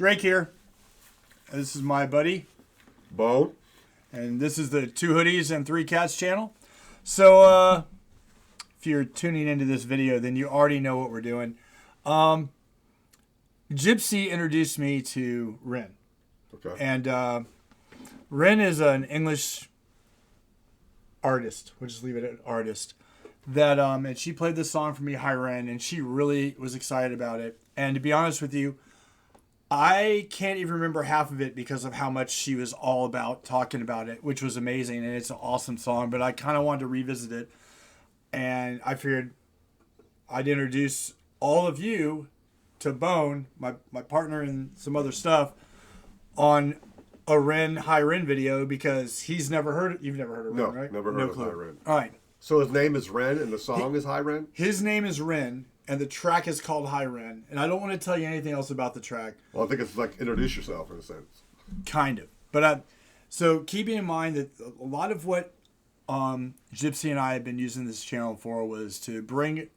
Drake here. This is my buddy, Bone. and this is the 2 Hoodies and 3 Cats channel. So, if you're tuning into this video, then you already know what we're doing. Gypsy introduced me to Ren. Okay. And Ren is an English artist. We'll just leave it at artist. That and she played this song for me, Hi Ren, and she really was excited about it. And to be honest with you, I can't even remember half of it because of how much she was all about talking about it, which was amazing, and it's an awesome song. But I kind of wanted to revisit it, and I figured I'd introduce all of you to Bone, my partner, and some other stuff on a Ren Hi Ren video because he's never heard it. You've never heard of Ren, right? Never heard of Hi Ren. All right. So his name is Ren, and the song is Hi Ren? His name is Ren, and the track is called Hi Ren. And I don't want to tell you anything else about the track. Well, I think it's like introduce yourself in a sense. Kind of. But so keeping in mind that a lot of what Gypsy and I have been using this channel for was to bring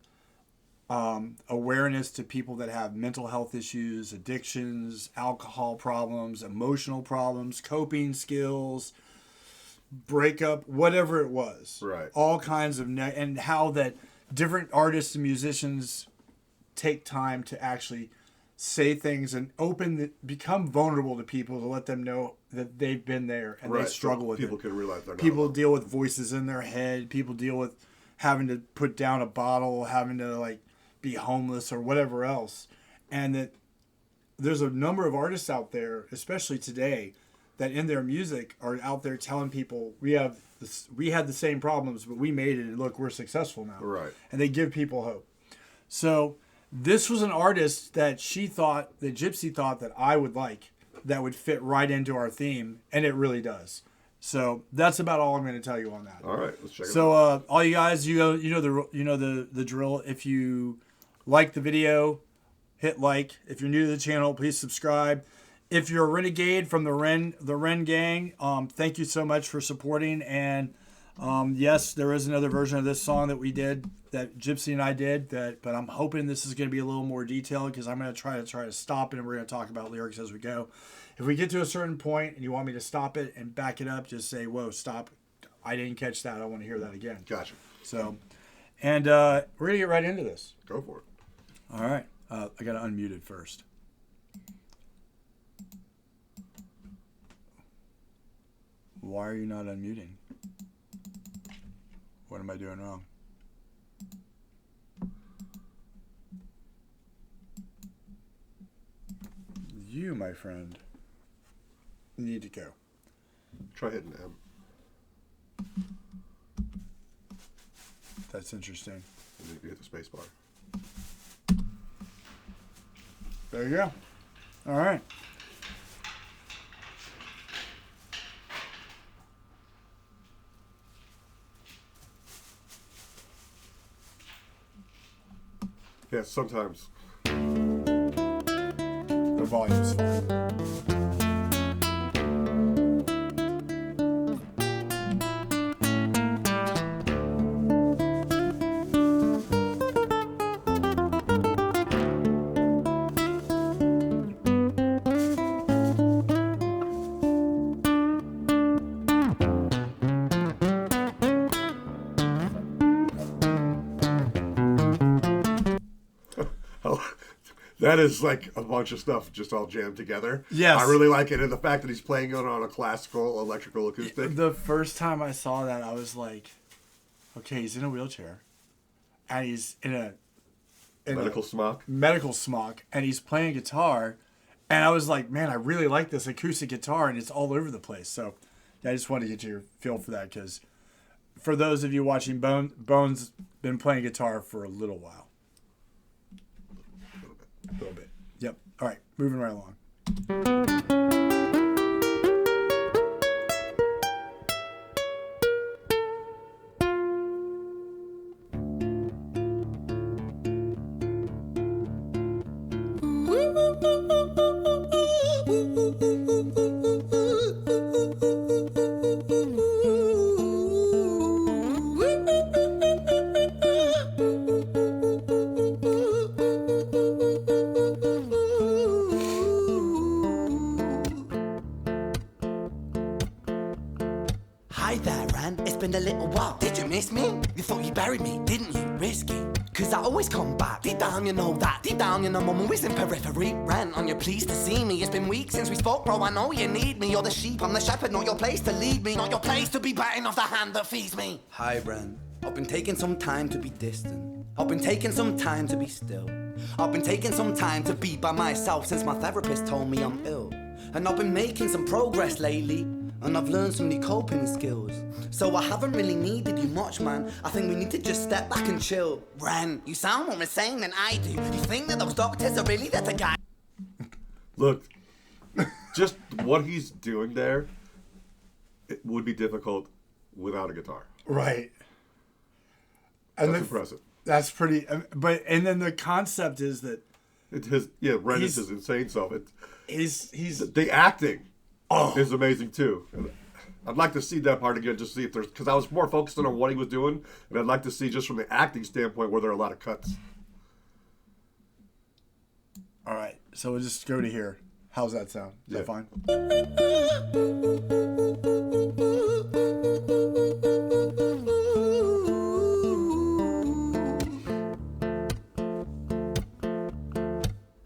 awareness to people that have mental health issues, addictions, alcohol problems, emotional problems, coping skills, breakup, whatever it was. Right. All kinds of and how that different artists and musicians take time to actually say things and become vulnerable to people to let them know that they've been there and they struggle with it. People can realize they're not People alone. deal with voices in their head. People deal with having to put down a bottle, having to be homeless or whatever else. And that there's a number of artists out there, especially today, that in their music are out there telling people we had the same problems, but we made it, and look, we're successful now. Right. And they give people hope. So this was an artist that Gypsy thought that I would like, that would fit right into our theme, and it really does. So that's about all I'm going to tell you on that. All right, let's check it out. So all you guys, you know the drill. If you like the video, hit like. If you're new to the channel, please subscribe. If you're a renegade from the Ren gang, thank you so much for supporting. And yes, there is another version of this song that we did, that Gypsy and I did. But I'm hoping this is going to be a little more detailed because I'm going to try to stop it, and we're going to talk about lyrics as we go. If we get to a certain point and you want me to stop it and back it up, just say, "Whoa, stop! I didn't catch that. I want to hear that again." Gotcha. So, and we're going to get right into this. Go for it. All right, I got to unmute it first. Why are you not unmuting? What am I doing wrong? You, my friend, need to go. Try hitting M. That's interesting. And then you hit the space bar. There you go. All right. Yeah, sometimes. The volume's fine. That is like a bunch of stuff just all jammed together. Yes. I really like it. And the fact that he's playing it on a classical, electrical, acoustic. The first time I saw that, I was like, okay, he's in a wheelchair. And he's in a Medical smock. And he's playing guitar. And I was like, man, I really like this acoustic guitar. And it's all over the place. So I just wanted to get your feel for that. Because for those of you watching, Bone's been playing guitar for a little while. A little bit. Yep. All right. Moving right along. Hi there, Ren. It's been a little while. Did you miss me? You thought you buried me, didn't you? Risky. Cause I always come back. Deep down, you know that. Deep down, you know I'm always in periphery. Ren, on your pleased to see me. It's been weeks since we spoke, bro. I know you need me. You're the sheep, I'm the shepherd. Not your place to lead me. Not your place to be biting off the hand that feeds me. Hi, Ren. I've been taking some time to be distant. I've been taking some time to be still. I've been taking some time to be by myself since my therapist told me I'm ill. And I've been making some progress lately, and I've learned some new coping skills. So I haven't really needed you much, man. I think we need to just step back and chill. Ren, you sound more insane than I do. You think that those doctors are really the guy? Look, just what he's doing there, it would be difficult without a guitar. Right. That's impressive. That's pretty. And then the concept is that Ren is his insane self. He's the acting is amazing too. And I'd like to see that part again, just see if there's, because I was more focused on what he was doing, and I'd like to see just from the acting standpoint where there are a lot of cuts. All right, so we'll just go to here. How's that sound? Is that fine?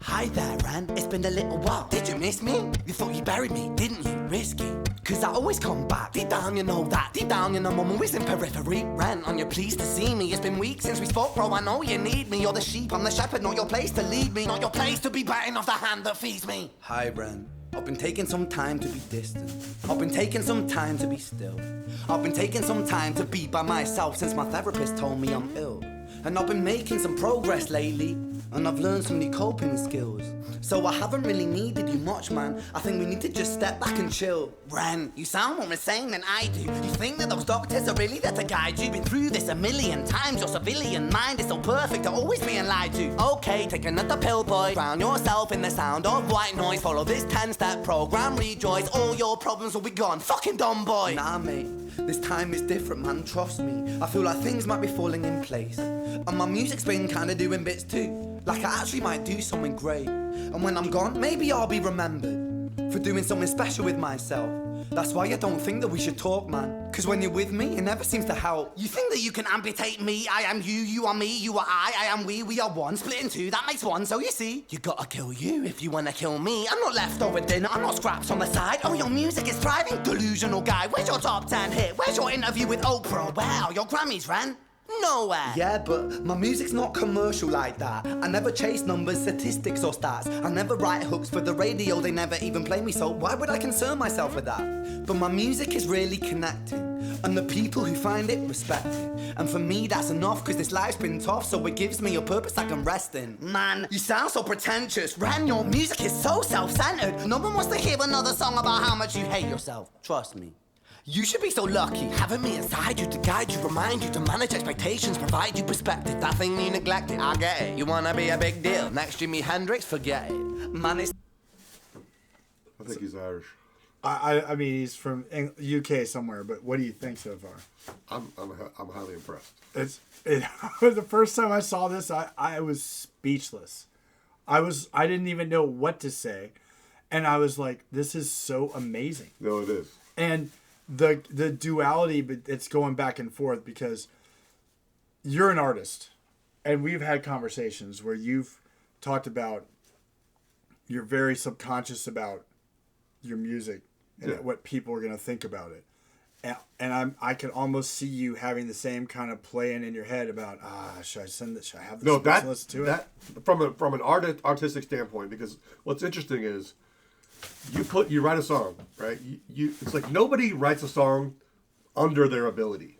Hi there, Ren. It's been a little while. Did you miss me? You thought you buried me, didn't you? Risky. Cause I always come back. Deep down, you know that. Deep down, you know I'm always in periphery. Ren, on your pleased to see me. It's been weeks since we spoke, bro. I know you need me. You're the sheep, I'm the shepherd. Not your place to lead me. Not your place to be biting off the hand that feeds me. Hi, Ren. I've been taking some time to be distant. I've been taking some time to be still. I've been taking some time to be by myself since my therapist told me I'm ill. And I've been making some progress lately, and I've learned some new coping skills. So I haven't really needed you much, man. I think we need to just step back and chill. Ren, you sound more insane than I do. You think that those doctors are really there to guide you? Been through this a million times. Your civilian mind is so perfect to always being lied to. Okay, take another pill, boy. Drown yourself in the sound of white noise. Follow this 10-step program, rejoice. All your problems will be gone. Fucking dumb boy. Nah, mate. This time is different, man. Trust me. I feel like things might be falling in place. And my music's been kinda doing bits too. Like I actually might do something great. And when I'm gone, maybe I'll be remembered for doing something special with myself. That's why I don't think that we should talk, man. Cause when you're with me, it never seems to help. You think that you can amputate me? I am you, you are me, you are I am we are one. Split in two, that makes one. So you see, you gotta kill you if you wanna kill me. I'm not leftover dinner, I'm not scraps on the side. Oh, your music is thriving, delusional guy. Where's your top 10 hit? Where's your interview with Oprah? Where are your Grammys, Ren? Nowhere. Yeah, but my music's not commercial like that. I never chase numbers, statistics or stats. I never write hooks for the radio, they never even play me, so why would I concern myself with that? But my music is really connecting, and the people who find it respect it. And for me that's enough, cause this life's been tough, so it gives me a purpose I can rest in. Man, you sound so pretentious. Ren, your music is so self-centered. No one wants to hear another song about how much you hate yourself. Trust me. You should be so lucky, having me inside you to guide you, remind you to manage expectations, provide you perspective. That thing you neglected, I get it. You wanna be a big deal, next Jimi Hendrix, forget it. Man, it's... I think he's Irish. I mean, he's from UK somewhere, but what do you think so far? I'm highly impressed. The first time I saw this, I was speechless. I didn't even know what to say, and I was like, this is so amazing. No, it is. And the duality, but it's going back and forth because you're an artist, and we've had conversations where you've talked about you're very subconscious about your music and what people are going to think about it. And I can almost see you having the same kind of playing in your head about should I send this? Should I have this? No, listen to that from an artistic standpoint, because what's interesting is you write a song, right? It's like nobody writes a song under their ability.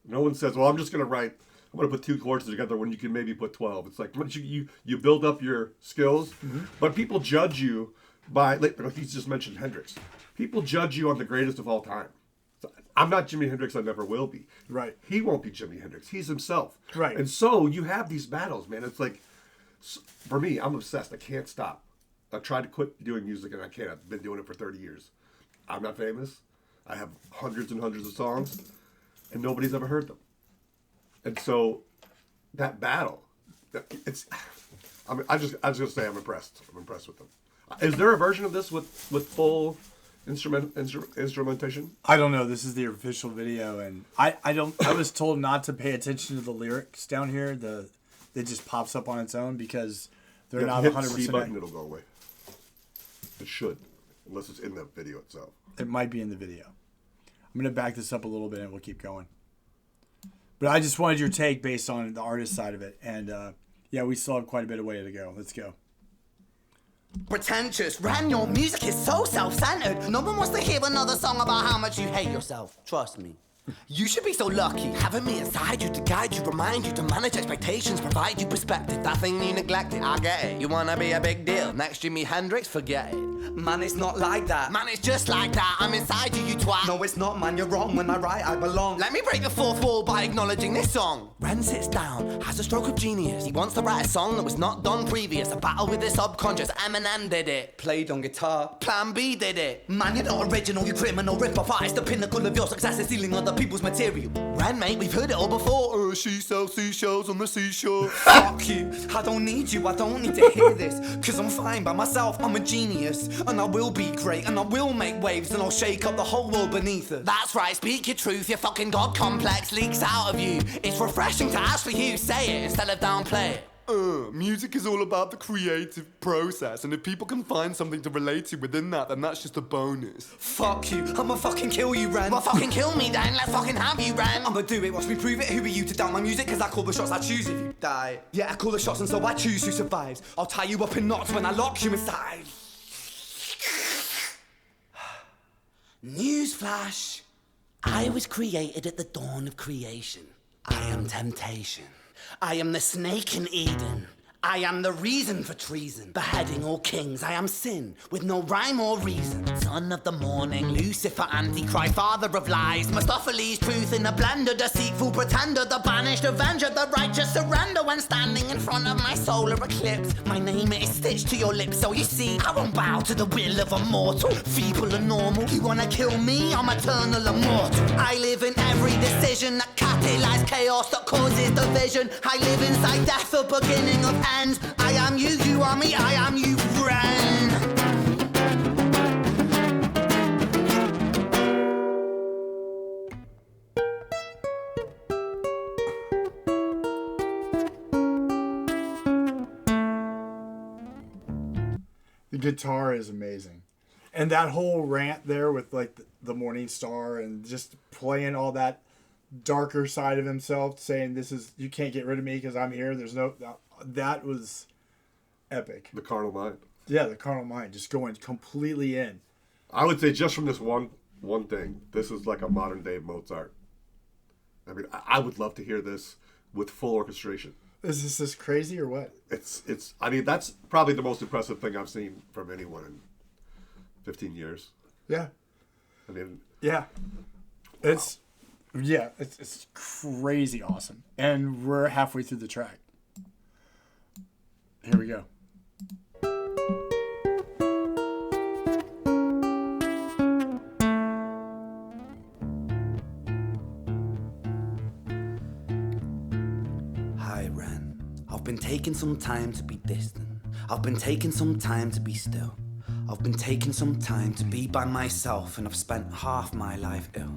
No one says, well, I'm going to put 2 chords together when you can maybe put 12. It's like once you build up your skills, but people judge you by, like he's just mentioned Hendrix. People judge you on the greatest of all time. So I'm not Jimi Hendrix, I never will be. Right. He won't be Jimi Hendrix. He's himself. Right. And so you have these battles, man. It's like, for me, I'm obsessed. I can't stop. I've tried to quit doing music and I can't. I've been doing it for 30 years. I'm not famous. I have hundreds and hundreds of songs and nobody's ever heard them. And so that battle, I was going to say I'm impressed. I'm impressed with them. Is there a version of this with full instrumentation? I don't know. This is the official video, and I don't. I was told not to pay attention to the lyrics down here. It just pops up on its own because they're not 100%. C button, it'll go away. It should, unless it's in the video itself. It might be in the video. I'm gonna back this up a little bit, and we'll keep going. But I just wanted your take based on the artist side of it, and yeah, we still have quite a bit of way to go. Let's go. Pretentious, Ren, your music is so self-centered. No one wants to hear another song about how much you hate yourself. Trust me. You should be so lucky, having me inside you to guide you, remind you to manage expectations, provide you perspective. That thing you neglected, I get it. You wanna be a big deal, next Jimi Hendrix, forget it. Man, it's not like that. Man, it's just like that. I'm inside you, you twat. No, it's not, man, you're wrong. When I write, I belong. Let me break the fourth wall by acknowledging this song. Ren sits down, has a stroke of genius. He wants to write a song that was not done previous. A battle with his subconscious. Eminem did it. Played on guitar. Plan B did it. Man, you're not original, you criminal rip-off artist. The pinnacle of your success is stealing other people's material. Ren, mate, we've heard it all before. She sells seashells on the seashore. Fuck you. I don't need you, I don't need to hear this. Cause I'm fine by myself, I'm a genius. And I will be great, and I will make waves, and I'll shake up the whole world beneath us. That's right, speak your truth, your fucking God complex leaks out of you. It's refreshing to ask for you, say it instead of downplay it. Music is all about the creative process, and if people can find something to relate to within that, then that's just a bonus. Fuck you, I'ma fucking kill you, Ren. Well, fucking kill me then, let's fucking have you, Ren. I'ma do it, watch me prove it. Who are you to doubt my music? Cause I call the shots, I choose if you die. Yeah, I call the shots, and so I choose who survives. I'll tie you up in knots when I lock you inside. Newsflash. I was created at the dawn of creation. I am temptation. I am the snake in Eden. I am the reason for treason, beheading all kings. I am sin, with no rhyme or reason. Son of the morning, Lucifer, Antichrist, father of lies. Mephistopheles, truth in a blender, deceitful pretender, the banished avenger, the righteous surrender. When standing in front of my solar eclipse, my name is stitched to your lips. So you see, I won't bow to the will of a mortal, feeble and normal. You wanna kill me? I'm eternal immortal. I live in every decision that catalyzes chaos, that causes division. I live inside death, the beginning of end. I am you, you are me, I am you, Ren. The guitar is amazing. And that whole rant there with like the Morning Star and just playing all that darker side of himself, saying this is, you can't get rid of me because I'm here. There's no, that was epic. The carnal mind. Yeah, the carnal mind, just going completely in. I would say just from this one thing, this is like a modern day Mozart. I mean, I would love to hear this with full orchestration. Is this crazy or what? It's. I mean, that's probably the most impressive thing I've seen from anyone in 15 years. Yeah. I mean. Yeah. It's. Wow. Yeah, it's crazy awesome. And we're halfway through the track. Here we go. Hi, Ren. I've been taking some time to be distant. I've been taking some time to be still. I've been taking some time to be by myself, and I've spent half my life ill.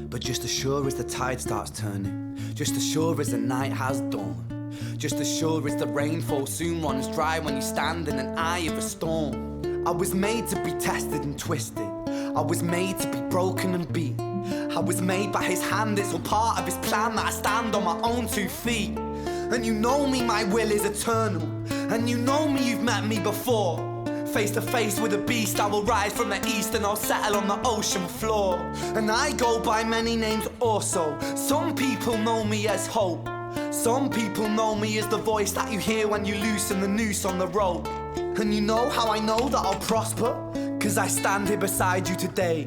But just as sure as the tide starts turning, just as sure as the night has dawned, just as sure as the rainfall soon runs dry when you stand in an eye of a storm. I was made to be tested and twisted. I was made to be broken and beat. I was made by his hand, it's all part of his plan that I stand on my own 2 feet. And you know me, my will is eternal. And you know me, you've met me before. Face to face with a beast, I will rise from the east and I'll settle on the ocean floor. And I go by many names also. Some people know me as hope. Some people know me as the voice that you hear when you loosen the noose on the rope. And you know how I know that I'll prosper? Cause I stand here beside you today.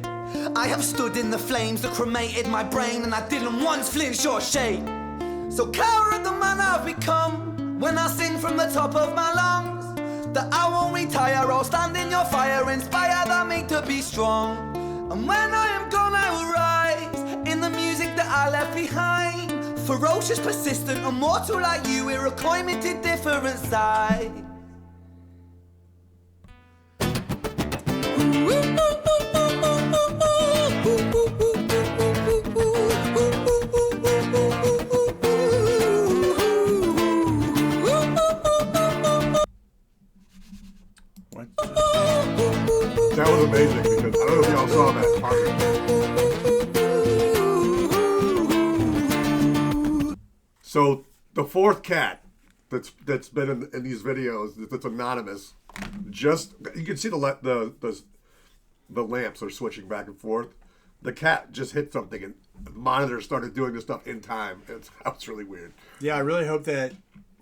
I have stood in the flames that cremated my brain, and I didn't once flinch or shake. So coward the man I've become, when I sing from the top of my lungs, that I won't retire, I'll stand in your fire, inspired by me to be strong. And when I am gone I will rise, in the music that I left behind. Ferocious, persistent, immortal like you, we're a climate different side. Ooh, ooh, ooh, ooh, ooh. going. That was amazing because I don't know if y'all saw that. So the fourth cat that's been in these videos that's anonymous, just you can see the lamps are switching back and forth. The cat just hit something and the monitor started doing this stuff in time. That was really weird. Yeah, I really hope that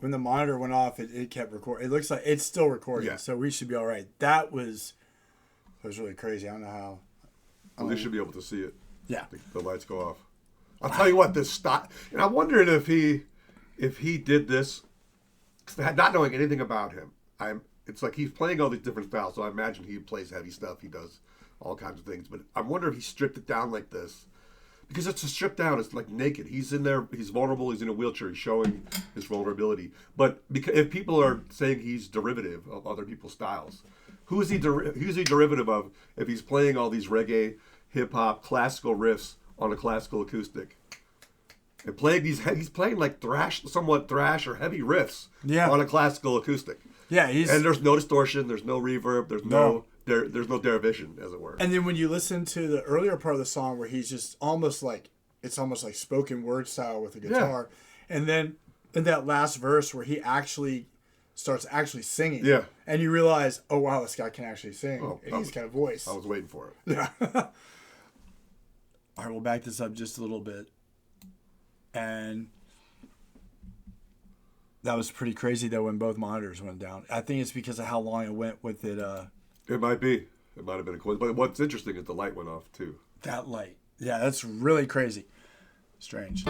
when the monitor went off, it kept recording. It looks like it's still recording, Yeah. so we should be all right. That was really crazy. I don't know how. At least should be able to see it. Yeah. The lights go off. I'll tell you what, this stop. And I'm wondering if he did this, not knowing anything about him. It's like he's playing all these different styles, so I imagine he plays heavy stuff. He does all kinds of things. But I wonder if he stripped it down like this. Because it's a stripped down. It's like naked. He's in there. He's vulnerable. He's in a wheelchair. He's showing his vulnerability. But if people are saying he's derivative of other people's styles, who's he derivative of if he's playing all these reggae, hip hop, classical riffs on a classical acoustic? And he's playing like somewhat thrash or heavy riffs on a classical acoustic. Yeah, and there's no distortion. There's no reverb. There's no derivation, as it were. And then when you listen to the earlier part of the song where he's just almost like spoken word style with a guitar, and then in that last verse where he starts singing, and you realize, oh wow, this guy can actually sing, and he's got a voice. I was waiting for it. Yeah. All right, we'll back this up just a little bit, and that was pretty crazy though when both monitors went down. I think it's because of how long it went with it. It might be. It might have been a coincidence. But what's interesting is the light went off, too. That light. Yeah, that's really crazy. Strange.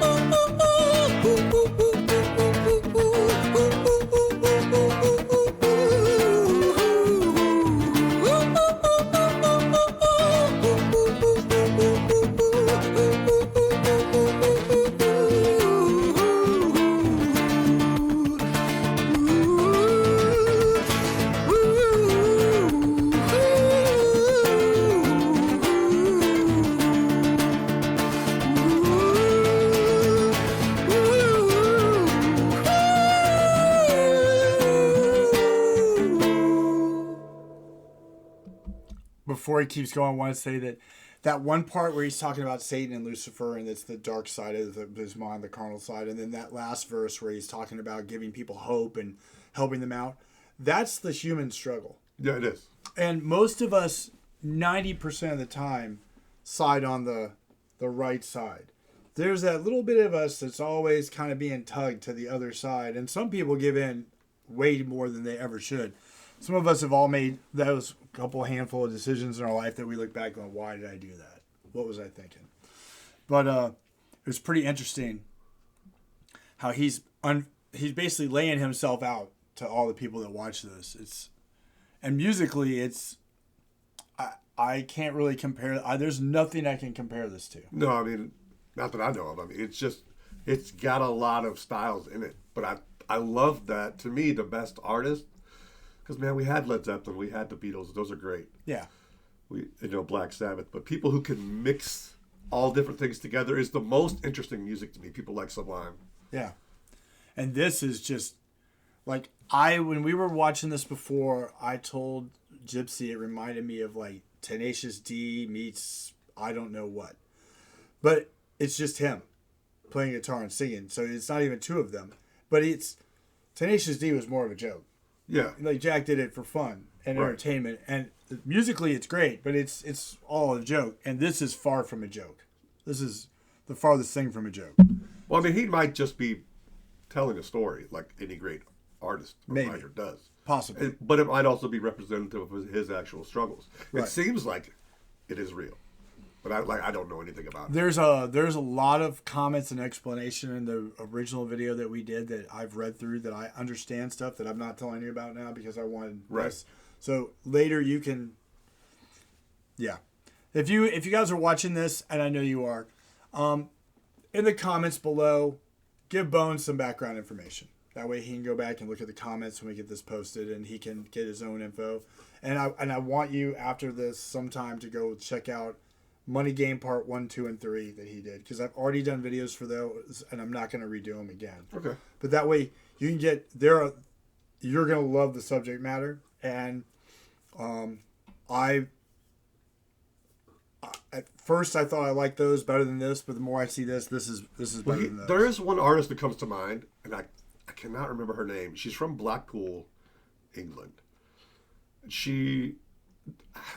Before he keeps going, I want to say that one part where he's talking about Satan and Lucifer, and it's the dark side of his mind, the carnal side, and then that last verse where he's talking about giving people hope and helping them out, that's the human struggle. Yeah, it is. And most of us, 90% of the time, side on the right side. There's that little bit of us that's always kind of being tugged to the other side, and some people give in way more than they ever should. Some of us have all made those handful of decisions in our life that we look back going, why did I do that? What was I thinking? But it was pretty interesting how he's basically laying himself out to all the people that watch this. And musically, I can't really compare. There's nothing I can compare this to. No, I mean, not that I know of. I mean, it's got a lot of styles in it. But I love that. To me, the best artist. Because, man, we had Led Zeppelin, we had the Beatles. Those are great. Yeah. Black Sabbath. But people who can mix all different things together is the most interesting music to me. People like Sublime. Yeah. And this is just, like, when we were watching this before, I told Gypsy it reminded me of, like, Tenacious D meets I don't know what. But it's just him playing guitar and singing. So it's not even two of them. But Tenacious D was more of a joke. Yeah. Like Jack did it for fun and entertainment, and musically it's great, but it's all a joke. And this is far from a joke. This is the farthest thing from a joke. Well, I mean, he might just be telling a story like any great artist or writer does. Possibly. But it might also be representative of his actual struggles. Right. It seems like it is real. But I don't know anything about it. There's a lot of comments and explanation in the original video that we did that I've read through that I understand stuff that I'm not telling you about now because I wanted this. So later you can, yeah. If you guys are watching this, and I know you are, in the comments below, give Bones some background information. That way he can go back and look at the comments when we get this posted, and he can get his own info. And I want you after this sometime to go check out Money Game Part 1, 2, and 3 that he did, because I've already done videos for those, and I'm not going to redo them again. Okay. But that way you can get there. You're going to love the subject matter, and I at first I thought I liked those better than this, but the more I see this is better than those. There is one artist that comes to mind, and I cannot remember her name. She's from Blackpool, England.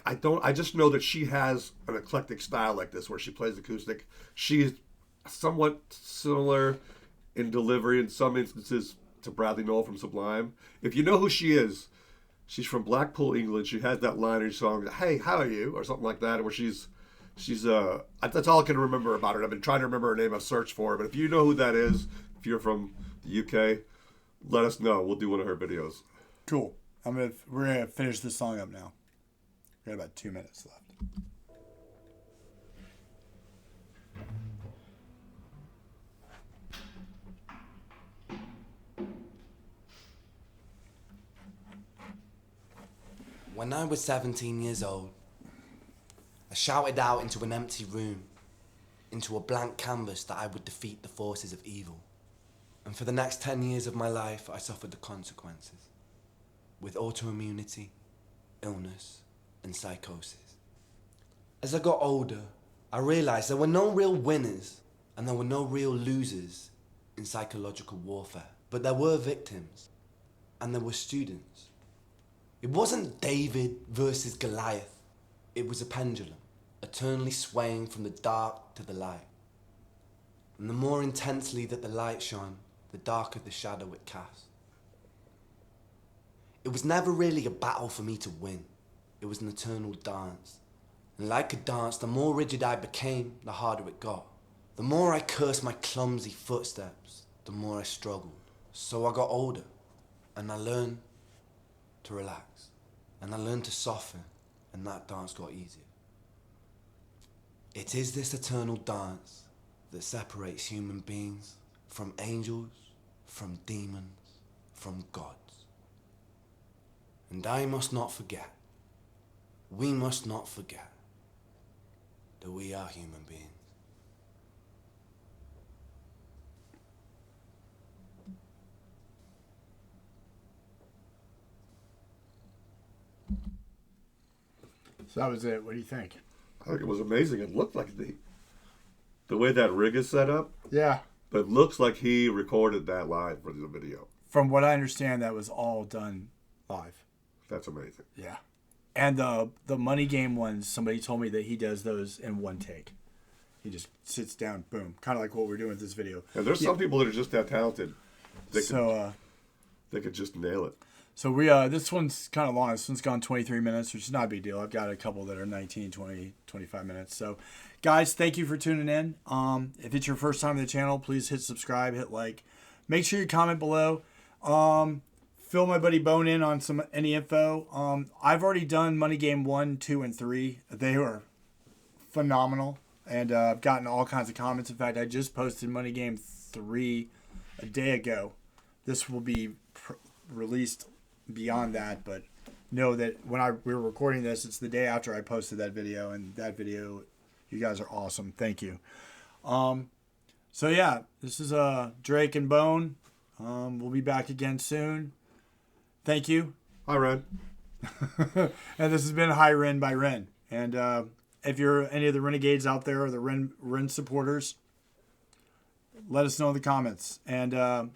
I just know that she has an eclectic style like this where she plays acoustic. She's somewhat similar in delivery in some instances to Bradley Noel from Sublime. If you know who she is, she's from Blackpool, England. She has that line in her song, "Hey, how are you?" or something like that, where she's that's all I can remember about her. I've been trying to remember her name. I've searched for her, but if you know who that is, if you're from the UK, let us know. We'll do one of her videos. Cool. We're gonna finish this song up now. We got about 2 minutes left. When I was 17 years old, I shouted out into an empty room, into a blank canvas that I would defeat the forces of evil. And for the next 10 years of my life, I suffered the consequences, with autoimmunity, illness, and psychosis. As I got older, I realized there were no real winners and there were no real losers in psychological warfare, but there were victims and there were students. It wasn't David versus Goliath. It was a pendulum, eternally swaying from the dark to the light. And the more intensely that the light shone, the darker the shadow it cast. It was never really a battle for me to win. It was an eternal dance. And like a dance, the more rigid I became, the harder it got. The more I cursed my clumsy footsteps, the more I struggled. So I got older, and I learned to relax, and I learned to soften, and that dance got easier. It is this eternal dance that separates human beings from angels, from demons, from gods. And I must not forget, we must not forget, that we are human beings. So that was it. What do you think? I think it was amazing. It looked like the way that rig is set up. Yeah. But it looks like he recorded that live for the video. From what I understand, that was all done live. That's amazing. Yeah. And the money game ones, somebody told me that he does those in one take. He just sits down, boom. Kind of like what we're doing with this video. And there's some people that are just that talented. They could just nail it. So we this one's kind of long. This one's gone 23 minutes, which is not a big deal. I've got a couple that are 19, 20, 25 minutes. So, guys, thank you for tuning in. If it's your first time on the channel, please hit subscribe, hit like. Make sure you comment below. Fill my buddy Bone in on any info. I've already done Money Game 1, 2, and 3. They were phenomenal. And I've gotten all kinds of comments. In fact, I just posted Money Game 3 a day ago. This will be released beyond that, but know that when we were recording this, it's the day after I posted that video, and that video, you guys are awesome. Thank you. So yeah, this is Drake and Bone. We'll be back again soon. Thank you. Hi, Ren. And this has been Hi Ren by Ren. And if you're any of the Renegades out there or the Ren supporters, let us know in the comments. And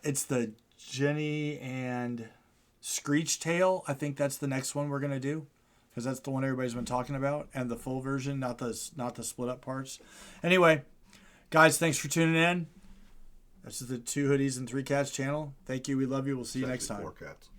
it's the Jenny and Screech Tail. I think that's the next one we're gonna do, because that's the one everybody's been talking about, and the full version, not the split up parts. Anyway, guys, thanks for tuning in. This is the 2 Hoodies and 3 Cats channel. Thank you. We love you. We'll see you next time. 4 cats.